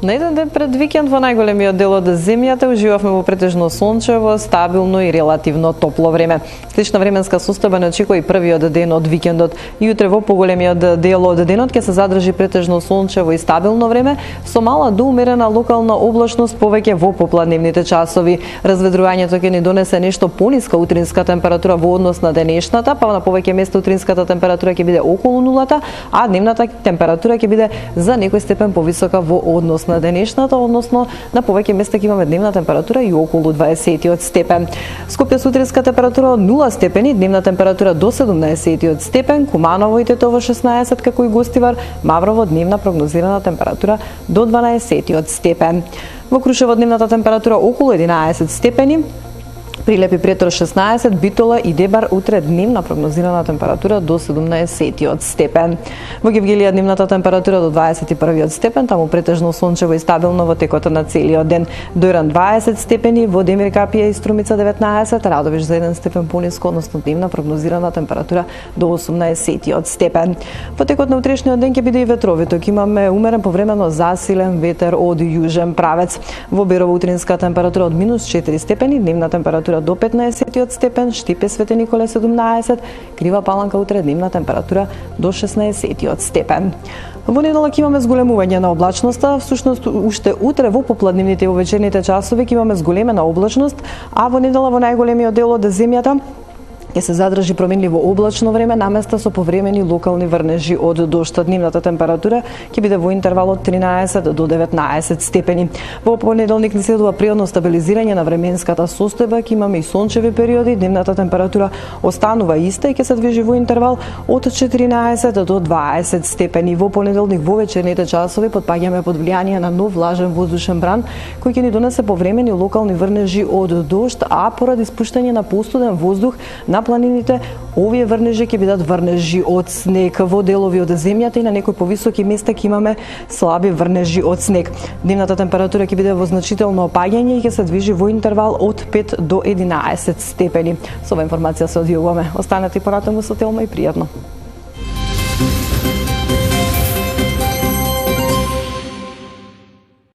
На еден ден пред викенд во најголемиот дел од земјата уживавме во претежно сончево, стабилно и релативно топло време. Слична временска состојба не очекува и првиот ден од викендот. И утре во поголемиот дел од денот ќе се задржи претежно сончево и стабилно време со мала до умерена локална облачност повеќе во попладневните часови. Разведрувањето ќе ни донесе нешто пониска утринска температура во однос на денешната, па на повеќе места утринската температура ќе биде околу нулата, а дневната температура ќе биде за некој степен повисока во однос на денешната, односно на повеќе места ќе имаме дневна температура и околу 20 степен. Скопје сутринска температура од 0 степени, дневна температура до 17 степен, Куманово и Тетово 16, како и Гостивар, Маврово дневна прогнозирана температура до 12 степен. Во Крушево дневната температура околу 11 степени, Прилеп и Претор 16, Битола и Дебар утре дневна прогнозирана температура до 17 степен. Во Гевгелија дневната температура до 21 степен, таму претежно сончево и стабилно во текот на целиот ден. Дојран 20 степени, во Демир Капија и Струмица 19, Радовиш за 1 степен пониско, односно дневна прогнозирана температура до 18 степен. Во текот на утрешниот ден ќе биде и ветровито, ќе имаме умерен повремено засилен ветер од јужен правец. Во Берово утринска температура од -4 степени, дневна температура до 15 степен, Штипе Свети Николе 17, Крива Паланка утре дневна температура до 16 степен. Во недела ќе имаме зголемување на облачноста, всушност уште утре во попладневните и вечерните часови ќе имаме зголемена облачност, а во недела во најголемиот дел од земјата ќе се задржи променливо облачно време, наместа со повремени локални врнежи од дожд. Дневната температура ќе биде во интервал од 13 до 19 степени. Во понеделник ни следува природно стабилизирање на временската состојба, ќе имаме и сончеви периоди, дневната температура останува иста и ќе се движи во интервал од 14 до 20 степени. Во понеделник во вечерните часови потпаѓаме под влијание на нов влажен воздушен бран кој ќе ни донесе повремени локални врнежи од дожд, а поради спуштање на постуден воздух на планините, овие врнежи ќе бидат врнежи од снег. Во делови од земјата и на некои повисоки места ќе имаме слаби врнежи од снег. Дневната температура ќе биде во значително опаѓање и ќе се движи во интервал од 5 до 11 степени. Со ова информација се одјавуваме. Останете и поратаму со Телма и пријатно.